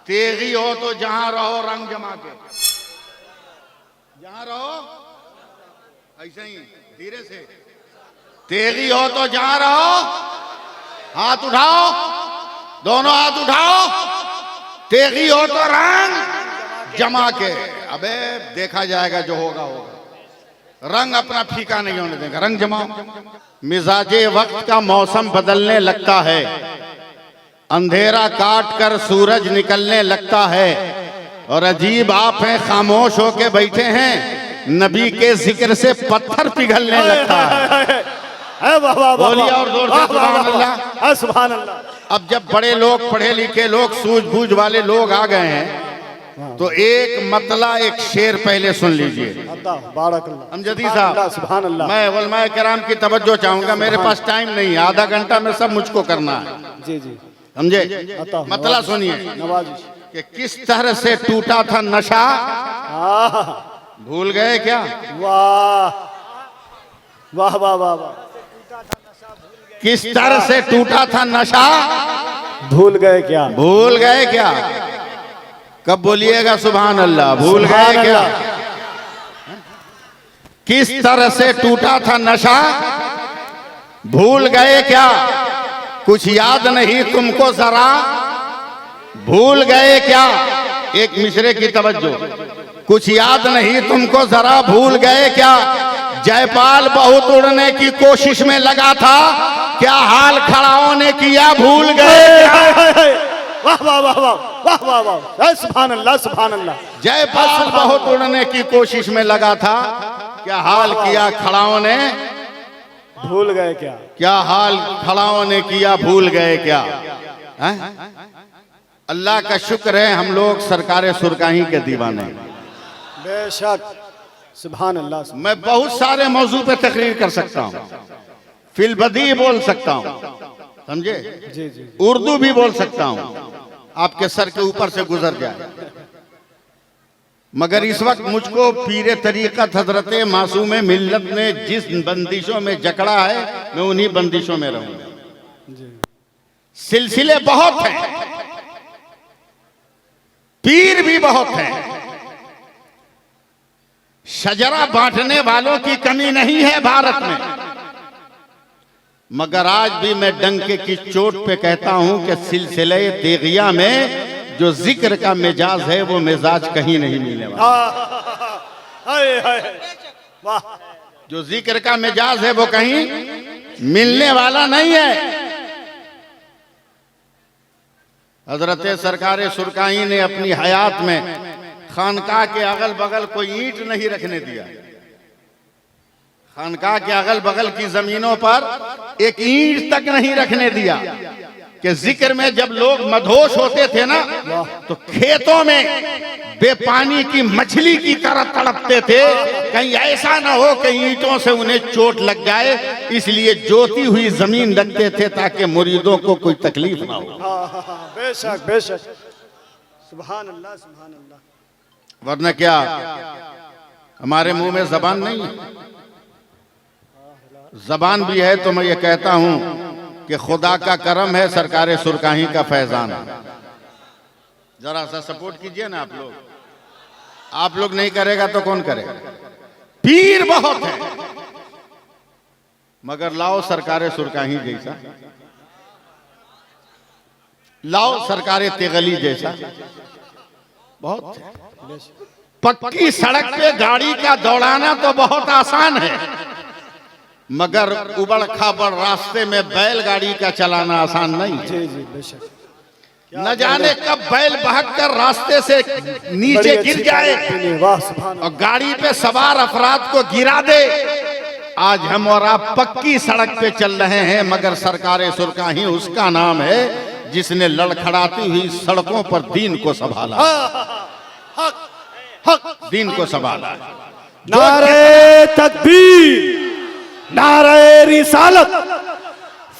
तेगी हो तो जहां रहो रंग जमा के, जहां रहो ऐसे ही धीरे से। तेगी हो तो जहां रहो, हाथ उठाओ, दोनों हाथ उठाओ। तेगी हो तो रंग जमा के। अबे देखा जाएगा, जो होगा होगा। रंग अपना फीका नहीं होने देगा, रंग जमाओ। मिजाजे वक्त का मौसम बदलने लगता है, अंधेरा काट कर सूरज निकलने लगता है। और अजीब आप हैं, खामोश होके बैठे हैं, नबी के जिक्र से पत्थर पिघलने लगता है। बोलिए और जोर से सुभान अल्लाह, सुभान अल्लाह। अब जब बड़े लोग, पढ़े लिखे लोग, सूझबूझ वाले लोग आ गए हैं, तो एक मतला, एक शेर पहले सुन लीजिए। अमजदी साहब, सुभान अल्लाह। मैं उलमाए किराम की तवज्जो चाहूंगा, मेरे पास टाइम नहीं है, आधा घंटा में सब मुझको करना है। जी जी, समझे? मतला सुनिए कि किस तरह से टूटा था नशा, भूल गए क्या? वाह वाह वाह वाह वाह। किस तरह से टूटा था नशा, भूल गए क्या? भूल गए क्या? कब बोलिएगा सुभान अल्लाह? भूल गए क्या? किस तरह से टूटा था नशा, भूल गए क्या? कुछ याद नहीं तुमको जरा, भूल गए क्या? एक मिसरे की तवज्जो। कुछ याद नहीं तुमको जरा, भूल गए क्या? जयपाल बहुत उड़ने की कोशिश में लगा था, क्या हाल खड़ाओं ने किया, भूल गए क्या? वाह वाह वाह वाह वाह वाह वाह, सुभान अल्लाह सुभान अल्लाह। जयपाल बहुत उड़ने की कोशिश में लगा था, क्या हाल किया खड़ाओं ने, भूल गए क्या? क्या हाल खड़ाओं ने किया, भूल गए क्या? है? अल्लाह का शुक्र है हम लोग सरकारे सुरकाही के दीवाने। बेशक, सुभान अल्लाह। मैं बहुत सारे मौजू पे तकरीर कर सकता हूँ, फिलबदी बोल सकता हूँ, समझे? जी जी, उर्दू भी बोल सकता हूँ, आपके सर के ऊपर से गुजर जाए। मगर इस वक्त मुझको पीरे तरीक़त हजरत मासूम मिल्लत ने जिस बंदिशों में जकड़ा है, मैं उन्हीं बंदिशों में रहूंगा। सिलसिले बहुत हैं, पीर भी बहुत हैं, शजरा बांटने वालों की कमी नहीं है भारत में। मगर आज भी मैं डंके की चोट पे कहता हूं कि सिलसिले तेगिया में जो जिक्र का मिजाज है, वो मिजाज कहीं नहीं मिलने वाला। वाह, जो जिक्र का मिजाज है वो कहीं मिलने वाला नहीं है। हजरत सरकारे सुरकाही ने अपनी हयात में खानकाह के अगल बगल कोई ईंट नहीं रखने दिया। खानकाह के अगल बगल की जमीनों पर एक ईंट तक नहीं रखने दिया। कि जिक्र में जब लोग मदहोश होते थे ना, तो खेतों में बेपानी की मछली की तरह तड़पते थे, कहीं ऐसा ना हो कि ईंटों से उन्हें चोट लग जाए, इसलिए जोती हुई जमीन रखते थे ताकि मुरीदों को कोई तकलीफ ना हो। बेशक बेशक, सुभान अल्लाह सुभान अल्लाह। वरना क्या हमारे मुंह में जबान नहीं है? जबान भी है तो मैं ये कहता हूं कि खुदा का करम है, सरकारे सुरकाही का फैजान है। जरा सा सपोर्ट कीजिए ना आप लोग। आप लोग नहीं करेगा तो कौन करेगा? पीर बहुत है, मगर लाओ सरकारे सुरकाही जैसा, लाओ सरकारे तेगली जैसा, बहुत है। पक्की सड़क पे गाड़ी का दौड़ाना तो बहुत आसान है, मगर उबड़ खाबड़ रास्ते में बैलगाड़ी का चलाना आसान नहीं। जी जी, बेशक। न जाने कब बैल बहक कर रास्ते से नीचे गिर जाए और गाड़ी पे सवार अफराद को गिरा दे। आज हम और आप पक्की सड़क पे चल रहे हैं, मगर सरकारे सुरकाही उसका नाम है जिसने लड़खड़ाती हुई सड़कों पर दीन को संभाला, दीन को संभाला। नारे तकबीर, नारे रिसालत,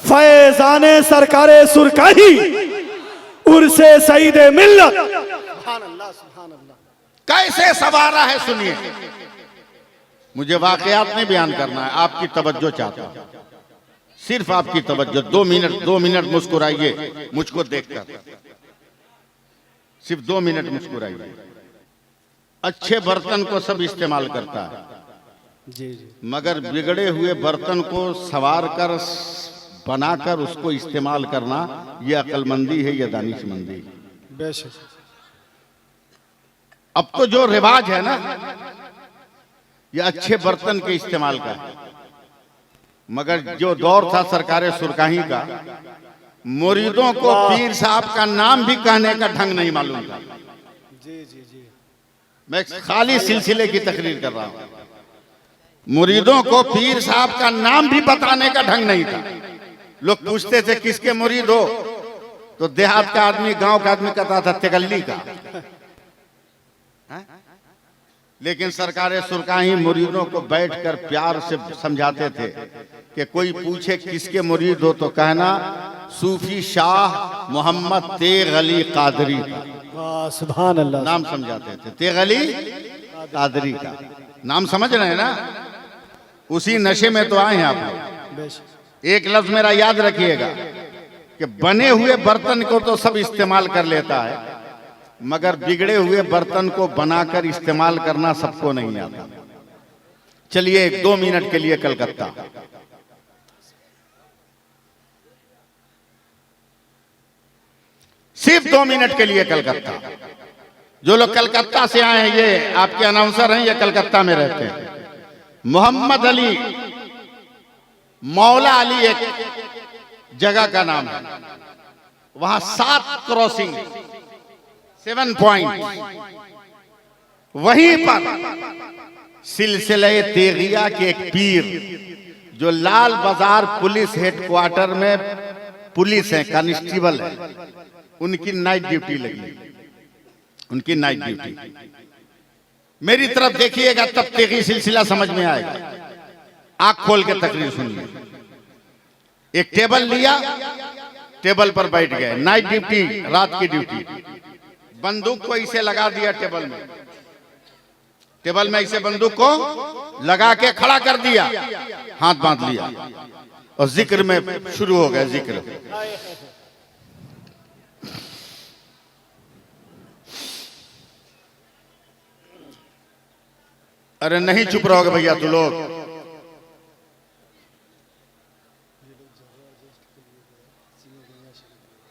फैजाने सरकारे सुरकाही, उर्से सईद मिल्लत। सुभान अल्लाह सुभान अल्लाह। कैसे सवारा है सुनिए। मुझे वाकयात नहीं बयान करना है, आपकी तवज्जो चाहता हूं, सिर्फ आपकी तवज्जो। 2 मिनट मुस्कुराइए मुझको देखकर। सिर्फ 2 मिनट मुस्कुराइए। अच्छे बर्तन को सब इस्तेमाल करता है, जी जी, मगर बिगड़े हुए बर्तन को संवार कर बनाकर उसको इस्तेमाल करना, यह अक्लमंदी है, यह दानिशमंदी है। बेशक। अब तो जो रिवाज है ना, यह अच्छे बर्तन के इस्तेमाल का है, मगर जो दौर था सरकारे सुरकाही का, मुरीदों को पीर साहब का नाम भी कहने का ढंग नहीं मालूम था। जी जी जी, मैं खाली सिलसिले की तकरीर कर रहा हूं। मुरीदों को पीर साहब का नाम भी बताने का ढंग नहीं था। लोग पूछते थे किसके मुरीद हो, तो देहात का आदमी, गांव का आदमी कहता था तेगल्ली का। लेकिन सरकारे सुरकाही मुरीदों को बैठकर प्यार से समझाते थे कि कोई पूछे किसके मुरीद हो तो कहना सूफी शाह मोहम्मद तेग अली कादरी का। वाह सुभान अल्लाह। नाम समझाते थे, तेग अली कादरी का नाम समझ रहे हैं ना। उसी नशे में तो आए हैं आप लोग। बेशक। एक लफ्ज मेरा याद रखिएगा कि बने हुए बर्तन को तो सब इस्तेमाल कर लेता है, मगर बिगड़े हुए बर्तन को बनाकर इस्तेमाल करना सबको नहीं आता। चलिए 2 मिनट के लिए कलकत्ता। सिर्फ 2 मिनट के लिए कलकत्ता। जो लोग कलकत्ता से आए हैं, ये आपके अनाउंसर हैं, ये कलकत्ता में रहते हैं। मोहम्मद अली, मौला अली एक जगह का नाम है, वहां 7 क्रॉसिंग, 7 पॉइंट, वहीं पर सिलसिले तेगिया के एक पीर जो लाल बाजार पुलिस हेडक्वार्टर में पुलिस है, कांस्टेबल है, उनकी नाइट ड्यूटी लगी। उनकी नाइट ड्यूटी। मेरी तरफ देखिएगा तब तेगी सिलसिला समझ में आएगा। आंख खोल के तकरीर सुनिए। एक टेबल लिया, टेबल पर बैठ गए, नाइट ड्यूटी, रात की ड्यूटी। बंदूक को इसे लगा दिया टेबल में, टेबल में इसे बंदूक को लगा के खड़ा कर दिया, हाथ बांध लिया और जिक्र में शुरू हो गया। जिक्र अरे नहीं चुप रहोगे भैया तू लोग।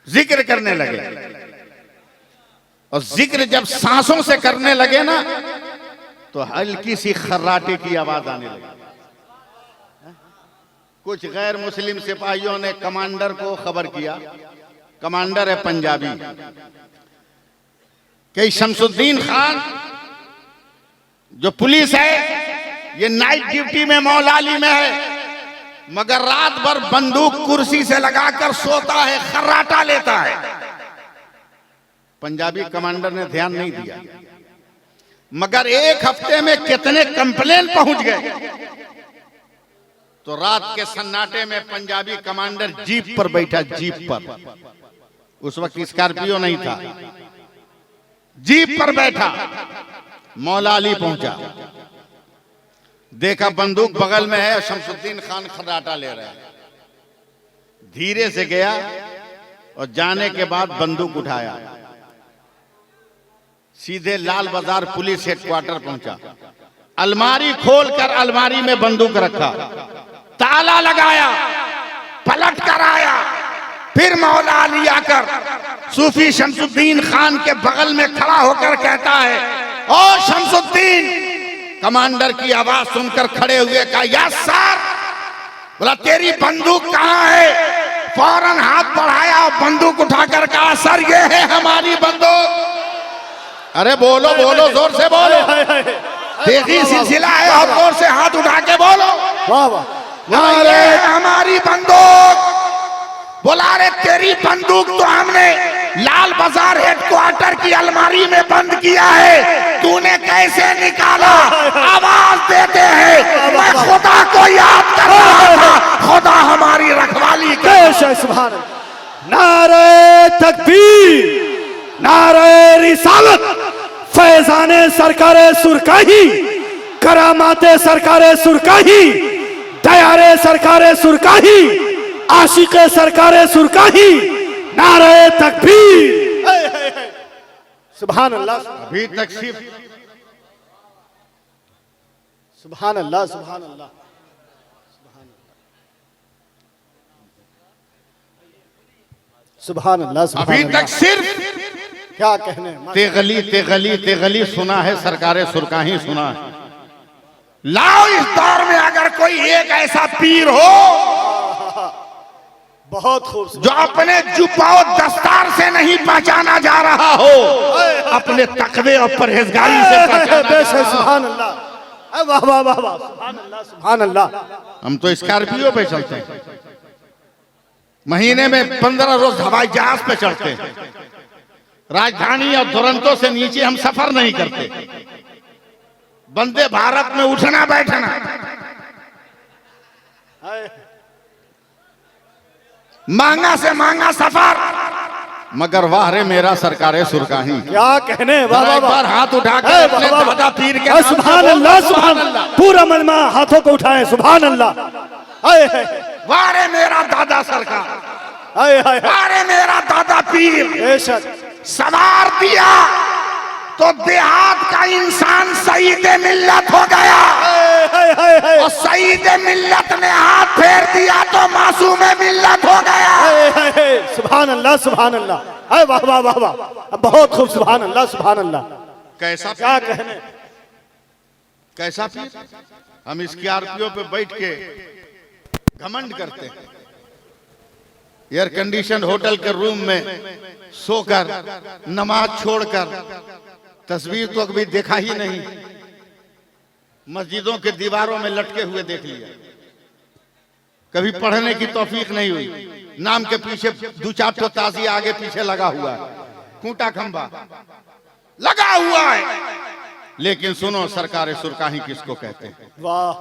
जिक्र करने लगे और जिक्र जब सांसों से करने लगे ना, तो हल्की सी खर्राटे की आवाज आने लगी। कुछ गैर मुस्लिम सिपाहियों ने कमांडर को खबर किया, कमांडर है पंजाबी, कि शमसुद्दीन खान जो पुलिस है ये नाइट ड्यूटी में मौला अली में है, मगर रात भर बंदूक कुर्सी से लगाकर सोता है, खर्राटा लेता है। पंजाबी कमांडर ने ध्यान नहीं दिया, मगर 1 हफ्ते में कितने कंप्लेन पहुंच गए। तो रात के सन्नाटे में पंजाबी कमांडर जीप पर बैठा, जीप पर, उस वक्त स्कॉर्पियो नहीं था, जीप पर बैठा। मौला अली पहुंचा, देखा बंदूक बगल में है, शमसुद्दीन खान खर्राटा ले रहे हैं। धीरे से गया और जाने के बाद बंदूक उठाया, सीधे लाल बाजार पुलिस हेडक्वार्टर पहुंचा। अलमारी खोलकर अलमारी में बंदूक रखा, ताला लगाया, पलट कर आया। फिर मौला अली आकर सूफी शमसुद्दीन खान के बगल में खड़ा होकर कहता है, ओ शमसुद्दीन। कमांडर की आवाज सुनकर खड़े हुए कहा, यस सर। बोला तेरी बंदूक कहां है? फौरन हाथ बढ़ाया, बंदूक उठाकर कहा, सर ये है हमारी बंदूक। अरे बोलो बोलो, जोर से बोलो, तेगी सिलसिला है, और जोर से हाथ उठा के बोलो। वाह वाह, ये है हमारी बंदूक। बोला रे तेरी बंदूक तो हमने लाल बाजार हेडक्वार्टर की अलमारी में बंद किया है, तूने कैसे निकाला? आवाज देते हैं, मैं खुदा को याद कर रहा था, खुदा हमारी रखवाली करे। सुभान अल्लाह। नारे तकबीर, नारे रिसालत, फैजाने सरकारे सुरकाही, करामाते सरकारे सुरकाही, दयारे सरकारे सुरकाही, आशिके सरकारे सुरकाही, नारे तकबीर। सुभान अल्लाह, अभी तक सिर्फ सुभान अल्लाह, सुभान अल्लाह, सुभान अल्लाह, सुभान अभी अल्लाह। तक सिर्फ क्या कहने, तेगली तेगली तेगली सुना है, सरकारे सुरकाही सुना है। लाओ इस दौर में अगर कोई एक ऐसा पीर हो बहुत खूब, जो अपने जुबाओ दस्तार से नहीं पहचाना जा रहा हो, अपने तकवे और परहेजगारी से पहचाना जा रहा हो। सुभान अल्लाह, वाह वाह वाह वाह, सुभान अल्लाह, सुभान अल्लाह। हम तो स्कॉर्पियो पे चलते हैं, महीने में 15 रोज हवाई जहाज पे चढ़ते हैं, राजधानी और दुरंतो से नीचे हम सफर नहीं करते। वंदे भारत में उठना बैठना, महंगा से महंगा सफर, मगर वाह रे मेरा सरकारे सुरकाही। क्या कहने, वाह वाह एक बार वाह, हाथ उठा कर अपने दादा पीर के नाम से सुभान बोल, अल्लाह, सुभान अल्लाह। पूरा मजमा हाथों को उठाएं, सुभान अल्लाह। हाय हाय वाह रे मेरा दादा सरकार, हाय हाय, वाह रे मेरा दादा पीर। बेशक सवार दिया तो देहात का इंसान सईद मिल्लत हो गया, हाय हाय हाय, और सईद मिल्लत ने हाथ फेर दिया तो मासूम मिल्लत हो गया। हाय हाय हाय, सुभान अल्लाह, सुभान अल्लाह। हाय वाह वाह वाह वाह, बहुत खूब, सुभान अल्लाह, सुभान अल्लाह। कैसा क्या कहने, कैसा पीर। हम स्कॉर्पियो पे बैठ के घमंड करते हैं, एयर कंडीशन होटल के रूम में सोकर नमाज छोड़कर, तस्वीर तो कभी देखा ही नहीं, मस्जिदों के दीवारों में लटके हुए देख लिया, कभी पढ़ने की तौफीक नहीं हुई। नाम के पीछे दो चार तो ताजी आगे पीछे लगा हुआ है, खूंटा खंबा लगा हुआ है। लेकिन सुनो, सरकारे सुरकाही किसको कहते हैं? वाह,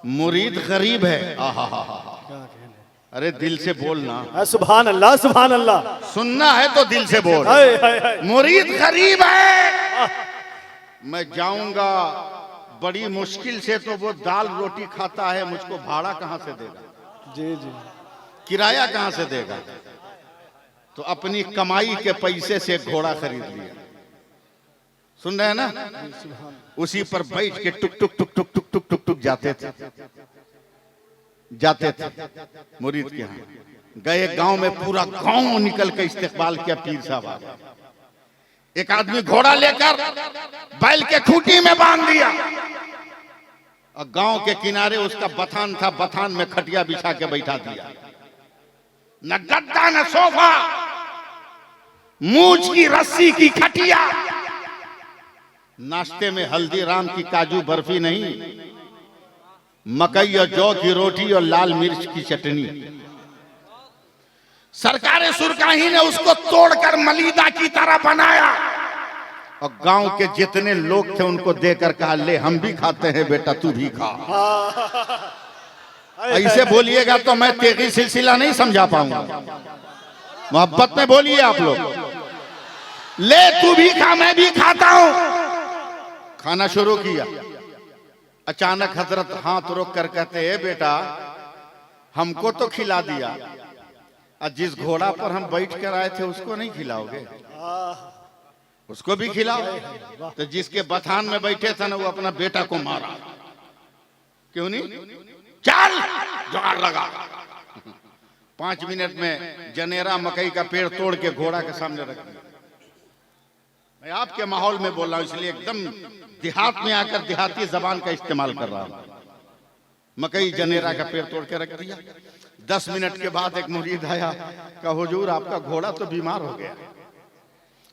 मुरीद गरीब है। आहा, क्या कहने, अरे दिल से बोलना, सुभान अल्लाह, सुभान अल्लाह। सुनना है तो दिल से बोल। हाय हाय हाय, मुरीद गरीब है, मैं जाऊंगा बड़ी मुश्किल से, तो वो दाल रोटी खाता है, मुझको भाड़ा कहां से देगा, जी जी, किराया कहां से देगा? तो अपनी कमाई के पैसे से घोड़ा खरीद लिया। सुन रहे हैं ना? उसी पर बैठ के टुक टुक टुक टुक टुक टुक टुक टुक जाते थे मुरीद के यहाँ। गए गांव में, पूरा गांव निकल के इस्तेकबाल किया, पीर साहब आ गए। एक आदमी घोड़ा लेकर बैल के खूंटी में बांध दिया, और गांव के किनारे उसका बथान था, बथान में खटिया बिछा के बैठा दिया। न गद्दा न सोफा, मूंछ की रस्सी की खटिया, नाश्ते में हल्दीराम की काजू बर्फी नहीं, मकई और जौ की रोटी और लाल मिर्च की चटनी। सरकारे सुरकाही ने उसको तोड़कर मलीदा की तरह बनाया, और गांव के जितने लोग थे उनको देकर कहा, ले हम भी खाते हैं बेटा, तू भी खा। ऐसे बोलिएगा तो मैं तेगी सिलसिला नहीं समझा पाऊंगा, मोहब्बत में बोलिए आप लोग। ले तू भी खा, मैं भी खाता हूं। खाना शुरू किया, अचानक हजरत हाथ रोक कर कहते हैं, बेटा हमको तो खिला दिया, और जिस घोड़ा पर हम बैठ कर आए थे उसको नहीं खिलाओगे? उसको भी खिलाओ। तो जिसके बथान में बैठे थे ना, वो अपना बेटा को मारा। क्यों नहीं? चल जुगाड़ लगा। 5 मिनट में जनेरा मकई का पेड़ तोड़ के घोड़ा के सामने रख दिया। मैं आपके माहौल में बोल रहा हूं, इसलिए एकदम देहात में आकर देहाती जबान का इस्तेमाल कर रहा हूं। मकई जनेरा का पेड़ तोड़ के रख दिया। 10 मिनट के बाद एक मुरीद आया, कहा हुजूर आपका घोड़ा तो बीमार हो गया।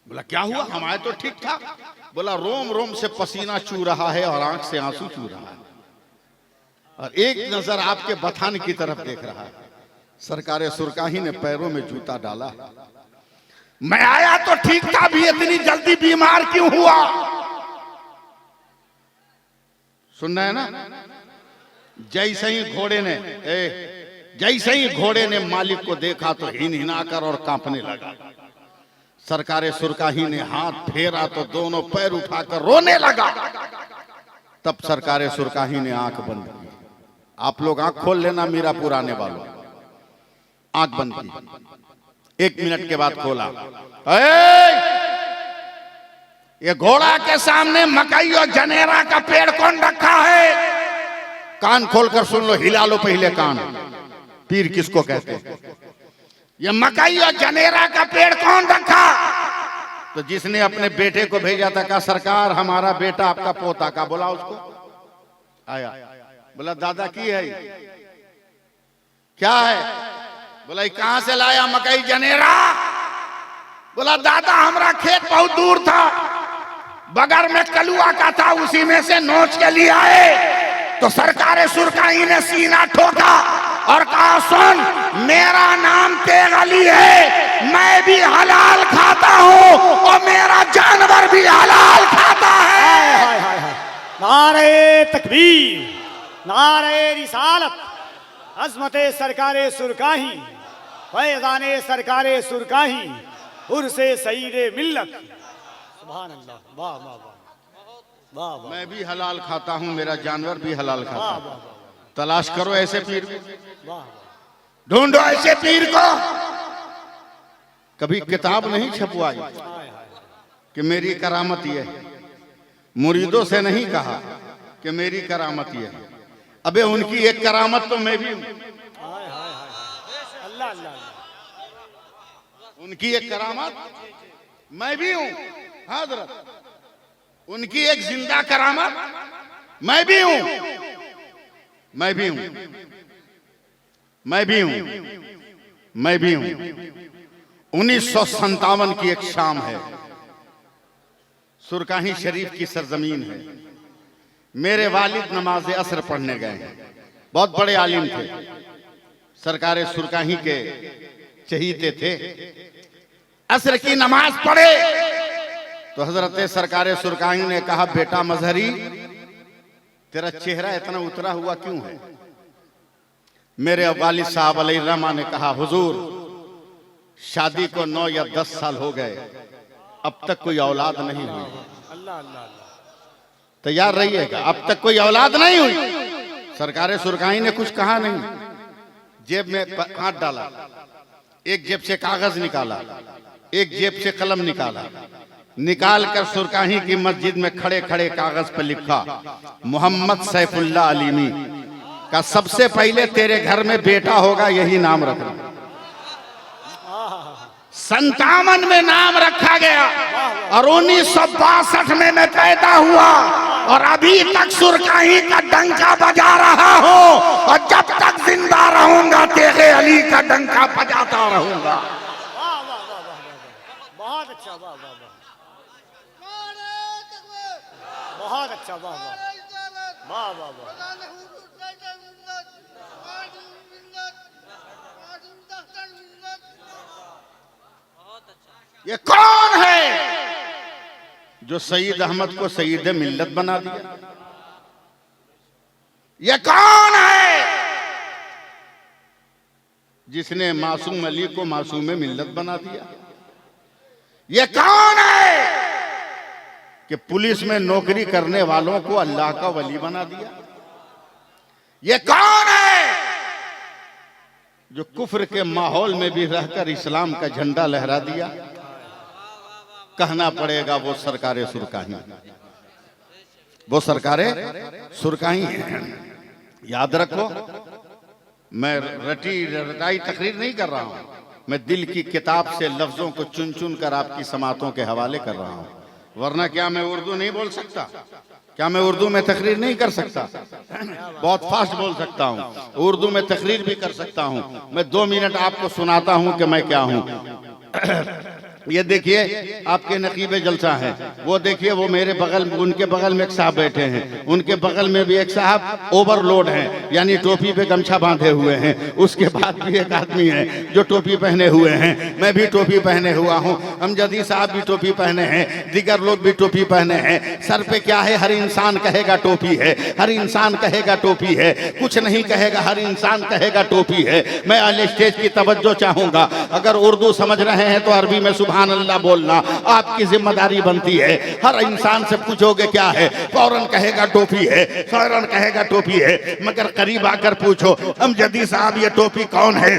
बोला क्या हुआ? हमारे तो ठीक था। बोला रोम रोम से पसीना चू रहा है और आंख से आंसू चू रहा है, और एक नजर आपके बथान की तरफ देख रहा है। सरकारे सुरकाही ने पैरों में जूता डाला। मैं आया तो ठीक था, भी इतनी जल्दी बीमार क्यों हुआ? सुन रहे हैं ना? जैसे ही घोड़े ने मालिक को देखा तो हिन हिनाकर और कांपने लगा। सरकारे सुरकाही ने हाथ फेरा तो दोनों पैर उठाकर रोने लगा। तब सरकारे सुरकाही ने आंख बंद की। आप लोग आंख खोल लेना, मीरापुर आने वालों, आंख बंद की। 1 मिनट के बाद खोला। ये घोड़ा के सामने मकई और जनेरा का पेड़ कौन रखा है? कान खोलकर सुन लो, हिला लो पहले कान। पीर किसको कहते हैं? ये मकई और जनेरा का पेड़ कौन रखा? तो जिसने अपने बेटे को भेजा था, कहा सरकार हमारा बेटा आपका पोता का। बोला उसको, आया, बोला दादा की है क्या है? बोला कहां से लाया मकई जनेरा? बोला दादा हमारा खेत बहुत दूर था, बगर में कलुआ का था, उसी में से नोच के लिए आए तो सरकार सुरकाई ने सीना ठोका और कहा सुन, मेरा नाम तेग अली है, मैं भी हलाल खाता हूं और मेरा जानवर भी हलाल खाता है। नारे तकबीर, नारे रिसालत, अज़मते सरकारे सुरकाही, फैज़ाने सरकारे सुरकाही, उर्से सईदे मिल्लत। सुभान अल्लाह, वाह वाह वाह वाह। मैं भी हलाल खाता हूं, मेरा जानवर भी हलाल खाता है। तलाश करो ऐसे पीर, ढूंढो ऐसे पीर को। कभी किताब नहीं छपवाई कि मेरी करामत ये है, मुरीदों से नहीं कहा कि मेरी करामत ये है। अबे उनकी एक करामत तो मैं भी हूं, अल्लाह अल्लाह, उनकी एक करामत मैं भी हूं। हजरत उनकी एक जिंदा करामत मैं भी हूं, मैं भी हूं, मैं भी हूं, मैं भी हूं। 1957 की एक शाम है, सुरकाही शरीफ की सरजमीन है। मेरे वालिद नमाज असर पढ़ने गए हैं, बहुत बड़े आलिम थे, सरकार सुरकाही के चहीते थे। असर की नमाज पढ़े तो हजरत सरकार सुरकाही ने कहा बेटा मजहरी, तेरा चेहरा इतना उतरा हुआ क्यों है? मेरे वालिद साहब अलैहिर्रहमा ने कहा हुजूर, शादी को 9 या 10 साल हो गए, अब तक कोई औलाद नहीं हुई। अल्लाह अल्लाह, तैयार रहिएगा, अब तक कोई औलाद नहीं हुई। सरकार सुरकाही ने कुछ कहा नहीं, जेब में हाथ डाला, एक जेब से कागज निकाला, एक जेब से कलम निकाला, निकाल कर सुरकाही की मस्जिद में खड़े खड़े कागज पर लिखा मोहम्मद सैफुल्लाह अलीमी का सबसे पहले तेरे घर में बेटा होगा, यही नाम रखना। 57 में नाम रखा गया और 1962 में मैं पैदा हुआ और अभी तक सुरकाही का डंका बजा रहा हूं और जब तक जिंदा रहूंगा तेरे अली का डंका बजाता रहूंगा। बहुत अच्छा, वाह वाह वाह, बहुत अच्छा, वाह वाह वाह वाह वाह। ये कौन है जो सईद अहमद को सईद मिल्लत बना दिया? ये कौन है जिसने मासूम अली को मासूम मिल्लत बना दिया? ये कौन है कि पुलिस में नौकरी करने वालों को अल्लाह का वली बना दिया? ये कौन है जो कुफ्र के माहौल में भी रहकर इस्लाम का झंडा लहरा दिया? कहना पड़ेगा वो सरकारे सुरकाही, वो सरकारे सुरकाही। याद रखो, मैं रटाई तकरीर नहीं कर रहा हूं, मैं दिल की किताब से लफ्जों को चुन चुन कर आपकी समातों के हवाले कर रहा हूं। वरना क्या मैं उर्दू नहीं बोल सकता? क्या मैं उर्दू में तकरीर नहीं कर सकता? बहुत फास्ट बोल सकता हूं, उर्दू में तकरीर भी कर सकता हूं। मैं 2 मिनट आपको सुनाता हूं कि मैं क्या हूं। ये देखिए आपके नकीबे जलसा है, वो देखिए वो मेरे बगल, उनके बगल में एक साहब बैठे हैं, उनके बगल में भी एक साहब ओवरलोड हैं, यानी टोपी पे गमछा बांधे हुए हैं। उसके बाद भी एक आदमी है जो टोपी पहने हुए हैं, मैं भी टोपी पहने हुआ हूँ, अमजदी साहब भी टोपी पहने हैं, दिगर लोग भी टोपी पहने हैं। सर पे क्या है? हर इंसान कहेगा टोपी है, हर इंसान कहेगा टोपी है, कुछ नहीं कहेगा, हर इंसान कहेगा टोपी है। मैं अल स्टेज की तवज्जो चाहूंगा, अगर उर्दू समझ रहे हैं तो अरबी में सुभान अल्लाह बोलना आपकी जिम्मेदारी बनती है। हर इंसान से पूछोगे क्या है, फौरन कहेगा टोपी है, फौरन कहेगा टोपी है। मगर करीब आकर पूछो अमजदी साहब ये टोपी कौन है,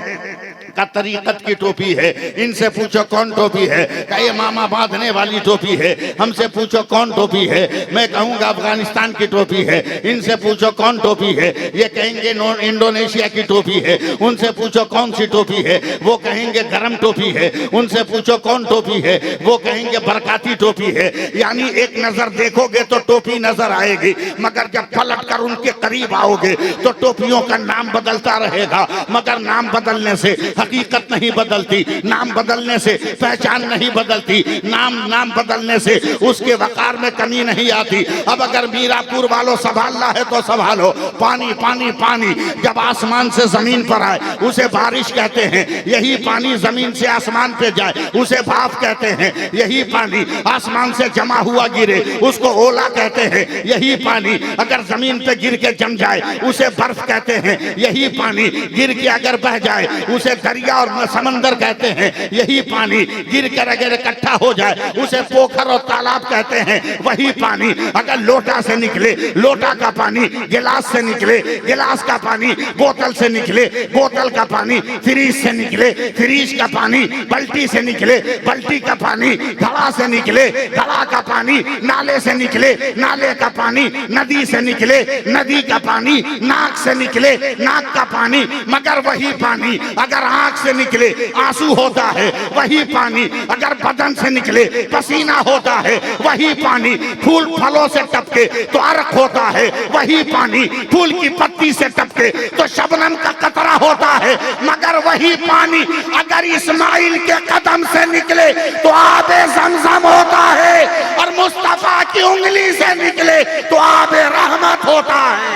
का तरीकत की टोपी है। इनसे पूछो कौन टोपी है, का ये मामा बांधने वाली टोपी है। हमसे पूछो कौन टोपी है, मैं कहूंगा अफगानिस्तान की टोपी है। इनसे पूछो कौन टोपी है, ये कहेंगे इंडोनेशिया की टोपी है। उनसे पूछो कौन सी टोपी है, वो कहेंगे गरम टोपी है। उनसे पूछो कौन टोपी है, वो कहेंगे बरकाती टोपी है। यानी एक नजर देखोगे तो टोपी नजर आएगी, मगर जब पलट कर उनके करीब आओगे तो टोपियों का नाम बदलता रहेगा, मगर नाम बदलने से हकीकत नहीं बदलती, नाम बदलने से पहचान नहीं बदलती, नाम बदलने से उसके वकार में कमी नहीं आती। अब अगर मीरापुर वालों संभालना है तो संभालो। पानी पानी पानी जब आसमान से जमीन पर आए उसे बारिश कहते हैं, यही पानी जमीन से आसमान पे जाए उसे भाप कहते हैं। यही पानी आसमान से जमा हुआ गिरे उसको ओला कहते हैं। यही पानी अगर जमीन पे गिर के जम जाए उसे बर्फ कहते हैं। यही पानी गिर के अगर बह जाए उसे दरिया और समंदर कहते हैं। यही पानी गिर कर अगर इकट्ठा हो जाए उसे पोखर और तालाब कहते हैं। वही पानी अगर लोटा से निकले, लोटा का पानी गिलास से निकले, गिलास का पानी बोतल से निकले, बोतल का पानी फ्रीज से निकले, फ्रीज का पानी बाल्टी से निकले, बाल्टी का पानी घड़ा से निकले, घड़ा का पानी नाले से निकले, नाले का पानी नदी से निकले, नदी का पानी नाक से निकले, नाक का पानी, मगर वही पानी अगर आंख से निकले आंसू होता है। वही पानी अगर बदन से निकले पसीना होता है। वही पानी फूल फलों से टपके तो अर्क होता है। वही पानी फूल की पत्ती से टपके तो शबनम का कतरा होता है। मगर वही पानी अगर इस्माइल के कदम से निकले तो आबे ज़मज़म होता है, और मुस्तफा की उंगली से निकले तो आबे रहमत होता है।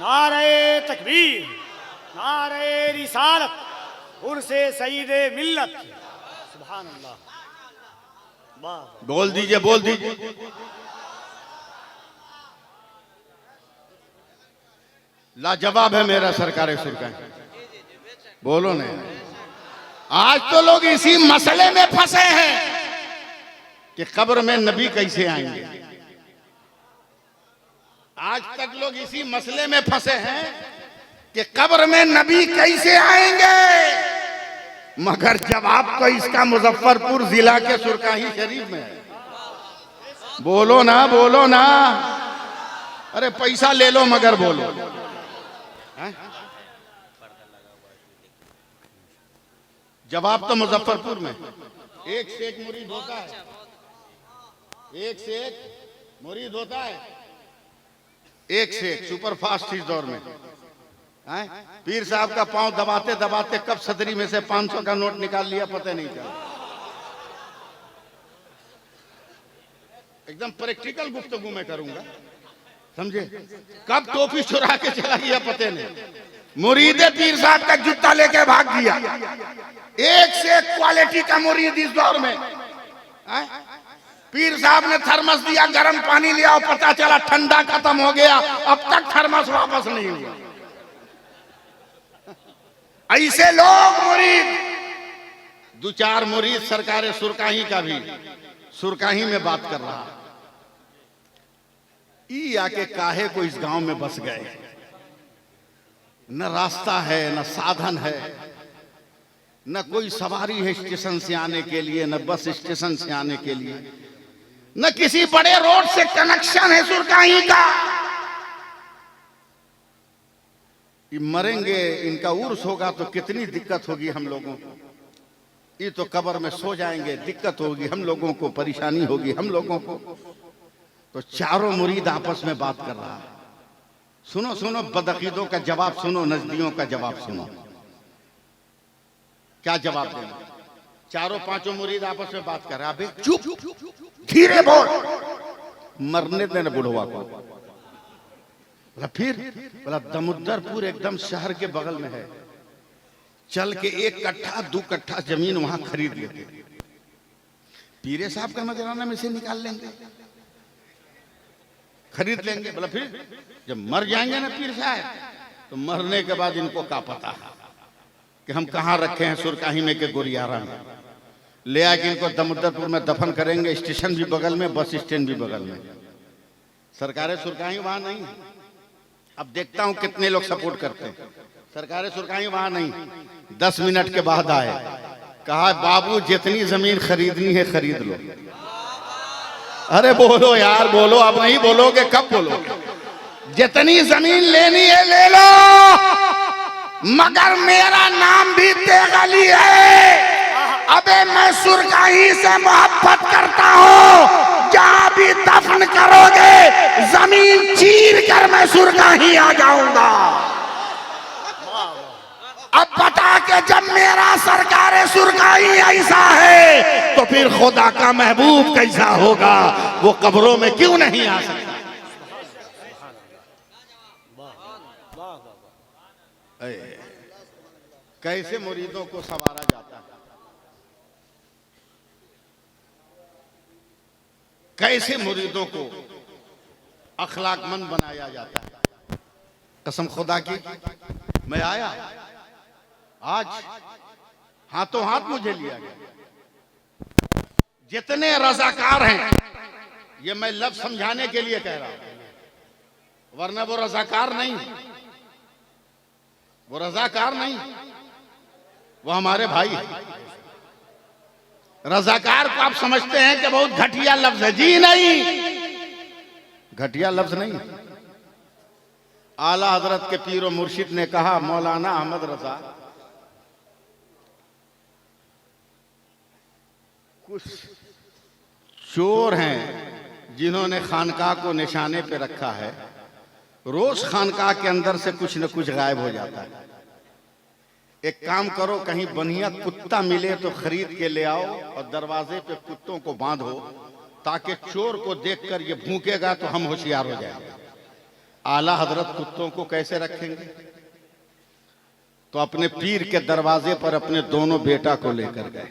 नारे तकबीर, नारे रिसालत, उर्से सईदे मिल्लत। सुभान अल्लाह। वाह, बोल दीजिए, बोल दीजिए। लाजवाब है मेरा सरकार सुरका। बोलो ने, आज तो लोग इसी मसले में फंसे हैं कि कब्र में नबी कैसे आएंगे। आज तक लोग इसी मसले में फंसे हैं कि कब्र में नबी कैसे आएंगे, मगर जवाब तो इसका मुजफ्फरपुर जिला के सुरकाही शरीफ में है। बोलो ना, बोलो ना, अरे पैसा ले लो मगर बोलो। जवाब तो मुजफ्फरपुर में। एक से एक मुरीद होता है, एक से एक मुरीद होता है, एक से एक सुपर फास्ट इस दौर में। पीर साहब का पांव दबाते दबाते कब सदरी में से 500 का नोट निकाल लिया पता नहीं चला। एकदम प्रैक्टिकल गुफ्तगू मैं करूंगा, समझे। कब टोपी चुरा के चला गया पता नहीं। मुरीदे पीर साहब का जूता लेके भाग गया। एक से एक क्वालिटी का मुरीद इस दौर में। पीर साहब ने थर्मस दिया, गर्म पानी लिया और पता चला ठंडा खत्म हो गया, अब तक थर्मस वापस नहीं हुआ। ऐसे लोग मुरीद, दो चार मुरीद सरकार सुरकाही का भी सुरकाही में बात कर रहा। ई आके काहे को इस गांव में बस गए। न रास्ता है, न साधन है, न कोई सवारी है स्टेशन से आने के लिए, न बस स्टेशन से आने के लिए, न किसी बड़े रोड से कनेक्शन है सुरकाही का। ये मरेंगे, इनका उर्स होगा तो कितनी दिक्कत होगी हम लोगों को। ये तो कब्र में सो जाएंगे, दिक्कत होगी हम लोगों को, परेशानी होगी हम लोगों को। तो चारों मुरीद आपस में बात कर रहा है। सुनो सुनो, बदअकीदों का जवाब सुनो, नजदियों का जवाब सुनो। क्या जवाब देना? चारों पांचों मुरीद आपस में बात कर रहे। अबे चुप, धीरे बोल, मरने देना बुढ़वा को। बोला फिर, बोला दमुद्दरपुर एकदम शहर के बगल में है, चल के 1 कट्ठा 2 कट्ठा जमीन वहां खरीद लेते, पीरे साहब का नजराना में से निकाल लेंगे, खरीद लेंगे। बोला फिर जब मर जाएंगे ना पीर साहब, तो मरने के बाद इनको क्या पता है कि हम कहाँ रखे हैं सुरकाही में के गोरियारा में। ले आके इनको दमुद्दरपुर में दफन करेंगे। स्टेशन भी बगल में, बस स्टैंड भी बगल में। सरकारें सुरकाही वहां नहीं है। अब देखता हूं कितने लोग सपोर्ट करते हैं। सरकार सुरकाई वहां नहीं, 10 मिनट के बाद आए, कहा बाबू जितनी जमीन खरीदनी है खरीद लो। अरे बोलो यार बोलो, अब नहीं बोलोगे कब बोलोगे? जितनी जमीन लेनी है ले लो, मगर मेरा नाम भी तेगली है। अबे मैं सुरकाही से मोहब्बत करता हूँ, जहां भी दफन करोगे जमीन चीर कर मैं सुरकाही आ जाऊंगा। अब बता के जब मेरा सरकार सुरकाही ऐसा है तो फिर खुदा का महबूब कैसा होगा? वो कब्रों में क्यों नहीं आ सकता? कैसे मुरीदों को संवारा जाता है, कैसे मुरीदों को अखलाकमंद बनाया जाता है। कसम खुदा की, मैं आया आज हाथों हाथ मुझे लिया गया। जितने रजाकार हैं, ये मैं लफ्ज समझाने के लिए कह रहा हूं, वरना वो रजाकार नहीं, वो रजाकार नहीं, वो हमारे भाई। रजाकार को आप समझते हैं कि बहुत घटिया लफ्ज है। जी नहीं, घटिया लफ्ज नहीं। आला हजरत के पीर और मुर्शिद ने कहा, मौलाना अहमद रजा, कुछ चोर हैं जिन्होंने खानकाह को निशाने पे रखा है, रोज खानकाह के अंदर से कुछ न कुछ गायब हो जाता है। एक काम करो, कहीं बढ़िया कुत्ता मिले तो खरीद के ले आओ और दरवाजे पे कुत्तों को बांधो, ताकि चोर को देखकर ये भूकेगा तो हम होशियार हो जाएंगे। आला हजरत कुत्तों को कैसे रखेंगे? तो अपने पीर के दरवाजे पर अपने दोनों बेटा को लेकर गए।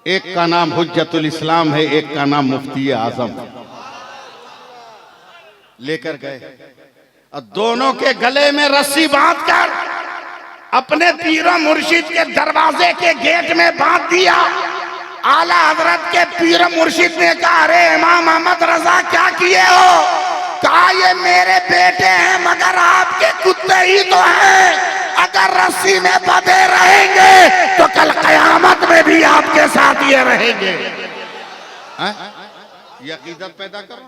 एक का नाम हुज्जतुल इस्लाम है, एक का नाम मुफ्ती आजम। लेकर गए और दोनों के गले में रस्सी बांधकर अपने पीरों मुर्शिद के दरवाजे के गेट में बांध दिया। आला हजरत के पीर मुर्शिद ने कहा, अरे इमाम अहमद रजा क्या किए हो? कहा, ये मेरे बेटे हैं मगर आपके कुत्ते ही तो हैं। अगर रस्सी में बंधे रहेंगे तो कल कयामत में भी आपके साथ ये रहेंगे। ये अकीदत पैदा करो।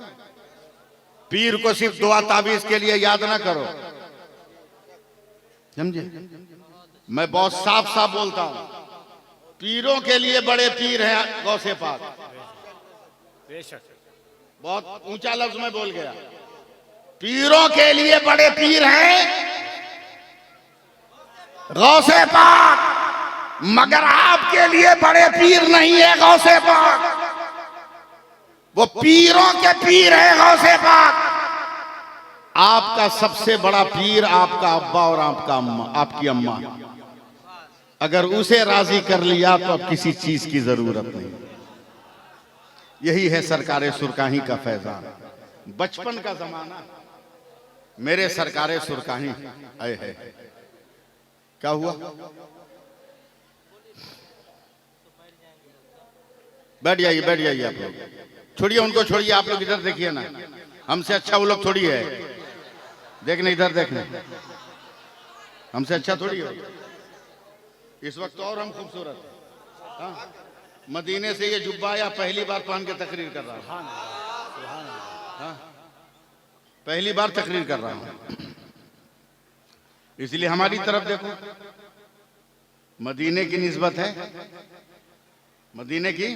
पीर को सिर्फ दुआ ताबीज के लिए याद ना करो, समझे? मैं बहुत साफ साफ बोलता हूं, पीरों के लिए बड़े पीर हैं गौसे पाक। बहुत ऊंचा लफ्ज में बोल गया। पीरों के लिए बड़े पीर हैं गौसे पाक, मगर आपके लिए बड़े पीर नहीं है गौसे पाक। वो पीरों के पीर है गौसे पाक। आपका सबसे बड़ा पीर आपका अब्बा और आपका अम्मा, आपकी अम्मा। अगर उसे राजी कर लिया तो अब किसी चीज की जरूरत नहीं। यही है सरकारे सुरकाही का फैजान। बचपन का जमाना, मेरे सरकारे सुरकाही आए है। क्या हुआ? बैठ जाइए, बैठ जाइए आप लोग। छोड़िए उनको, छोड़िए, आप लोग इधर देखिए ना। हमसे अच्छा वो लोग थोड़ी है। देखने इधर, देखने, हमसे अच्छा थोड़ी हो। इस वक्त और हम खूबसूरत हैं। हाँ? मदीने से ये जुब्बा या पहली बार पहन के तकरीर कर रहा हूं। हाँ? पहली बार तकरीर कर रहा हूं, इसलिए हमारी तरफ देखो। मदीने की निस्बत है, मदीने की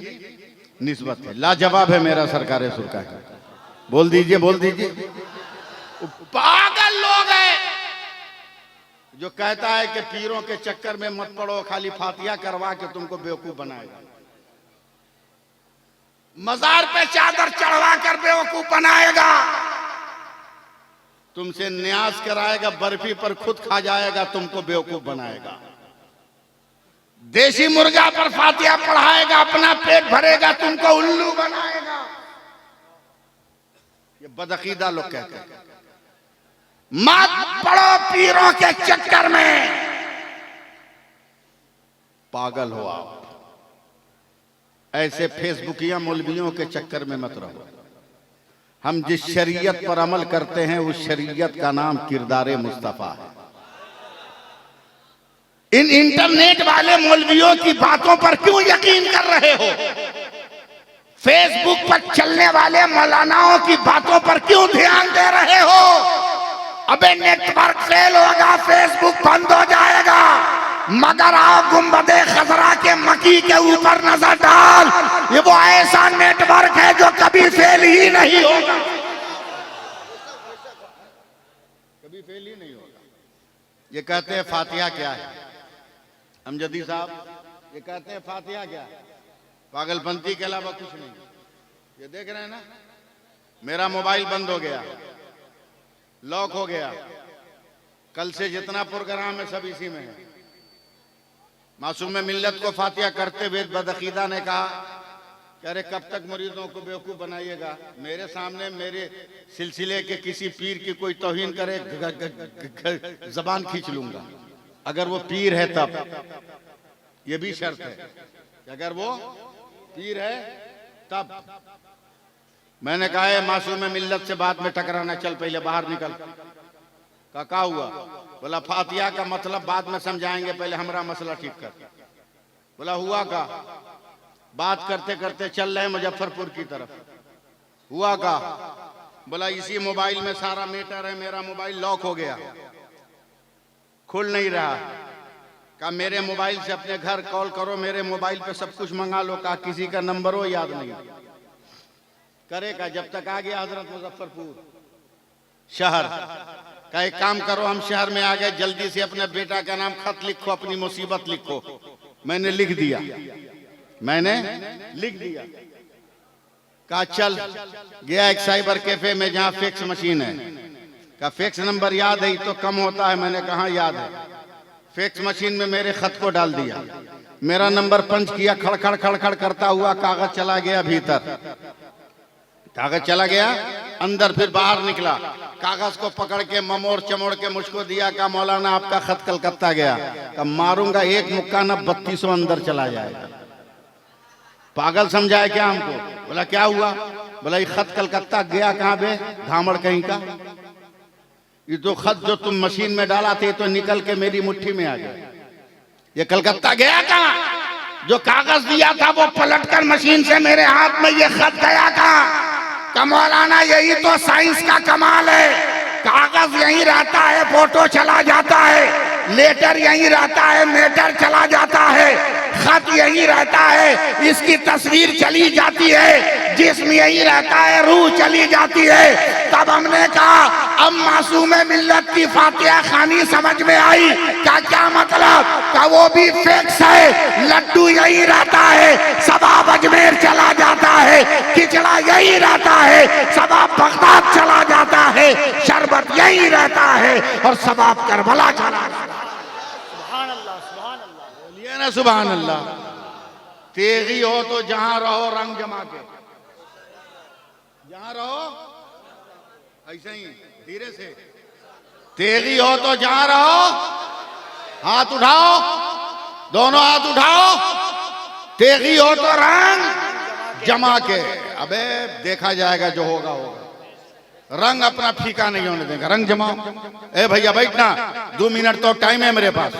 निस्बत है। लाजवाब है मेरा सरकार सुरकाही। बोल दीजिए, बोल दीजिए। पागल लोग हैं जो कहता है कि पीरों के चक्कर में मत पड़ो, खाली फातिहा करवा के तुमको बेवकूफ बनाएगा। मजार पे चादर चढ़वा कर बेवकूफ बनाएगा, तुमसे न्यास कराएगा, बर्फी पर खुद खा जाएगा, तुमको बेवकूफ बनाएगा। देसी मुर्गा पर फातिहा पढ़ाएगा, अपना पेट भरेगा, तुमको उल्लू बनाएगा। ये बदअकीदा लोग कहते हैं। मत पड़ो पीरों के चक्कर में, पागल हो आप। ऐसे फेसबुकिया मौलवियों के चक्कर में मत रहो। हम जिस शरीयत पर अमल करते हैं उस शरीयत का नाम किरदारे मुस्तफा है। इन इंटरनेट वाले मौलवियों की बातों पर क्यों यकीन कर रहे हो? फेसबुक पर चलने वाले मौलानाओं की बातों पर क्यों ध्यान दे रहे हो? अबे नेटवर्क फेल होगा, फेसबुक बंद हो जाएगा, मगर आओ गुंबदे खजरा के मकी के ऊपर नजर डाल, ये वो ऐसा नेटवर्क है जो कभी फेल ही नहीं होगा, कभी फेल ही नहीं होगा। ये कहते हैं फातिहा क्या है? अमजदी साहब ये कहते हैं फातिहा क्या है? पागलपंती के अलावा कुछ नहीं। ये देख रहे हैं ना, मेरा मोबाइल बंद हो गया, लॉक हो गया, कल से जितना प्रोग्राम है सब इसी में है। मासूम मिल्लत को फातिहा करते हुए बदअकीदा ने कहा कि अरे कब तक मुरीदों को बेवकूफ बनाइएगा, मेरे सामने मेरे सिलसिले के किसी पीर की कोई तौहीन करे जबान खींच लूंगा, अगर वो पीर है तब। ये भी शर्त है कि अगर वो पीर है तब। मैंने कहा है मासूम मिल्लत से बाद में टकराना, चल पहले बाहर निकल। का हुआ? बोला फातिहा का मतलब बाद में समझाएंगे, पहले हमारा मसला ठीक कर। बोला हुआ का? बात करते करते चल रहे मुजफ्फरपुर की तरफ। हुआ का? बोला इसी मोबाइल में सारा मैटर है, मेरा मोबाइल लॉक हो गया, खुल नहीं रहा। कहा मेरे मोबाइल से अपने घर कॉल करो, मेरे मोबाइल पे सब कुछ मंगा लो। कहा किसी का नंबर हो याद नहीं करेगा। जब तक आ गया हजरत मुजफ्फरपुर शहर, का एक काम करो, हम शहर में आ गए, जल्दी से अपने बेटा का नाम खत लिखो, अपनी मुसीबत लिखो। मैंने लिख दिया, मैंने लिख दिया। कहा चल, गया एक साइबर कैफे में जहां फैक्स मशीन है। कहा फैक्स नंबर याद है तो कम होता है। मैंने कहा याद है। फैक्स मशीन में मेरे खत को डाल दिया, मेरा नंबर पंच किया, खड़खड़ खड़खड़ करता हुआ कागज चला गया भीतर, कागज चला गया अंदर, फिर बाहर निकला, कागज को पकड़ के ममोड़ चमोड़ के मुझको दिया। कहा मौलाना आपका खत कलकत्ता गया। कहा मारूंगा एक मुक्का न 3200 अंदर चला जाएगा। पागल समझाए क्या हमको? बोला क्या हुआ? बोला ये खत कलकत्ता गया कहाँ बे धामड़ कहीं का? ये तो खत जो तुम मशीन में डाला थे तो निकल के मेरी मुट्ठी में आ गया। ये कलकत्ता गया कहाँ? जो कागज दिया था वो पलटकर मशीन से मेरे हाथ में ये खत गया कहाँ? मौलाना यही तो साइंस का कमाल है। कागज यहीं रहता है, फोटो चला जाता है, लेटर यहीं रहता है, मैटर चला जाता है, खत यहीं रहता है, इसकी तस्वीर चली जाती है, जिस्म यहीं रहता है, रूह चली जाती है। तब हमने कहा अब मासूम मिल्लत की फातिहा खानी समझ में आई। क्या मतलब? का वो भी फिक्स है, लड्डू यहीं रहता है, सबाब अजमेर चला जाता है, खिचड़ा यहीं रहता है, सबाब बगदाद चला जाता है, शरबत यहीं रहता है और सबाब करबला चला जाता है। सुभान अल्लाह, सुभान अल्लाह। बोलिए ना सुभान अल्लाह। तेगी हो तो जहां रहो रंग जमा के, जहां रहो ऐसे ही धीरे से। तेगी हो तो जहां रहो, हाथ उठाओ, दोनों हाथ उठाओ। तेगी हो तो रंग जमा के। अबे देखा जाएगा, जो होगा होगा, रंग अपना फीका नहीं होने देगा, रंग जमाओ। ए भैया बैठना, 2 मिनट तो टाइम है मेरे पास।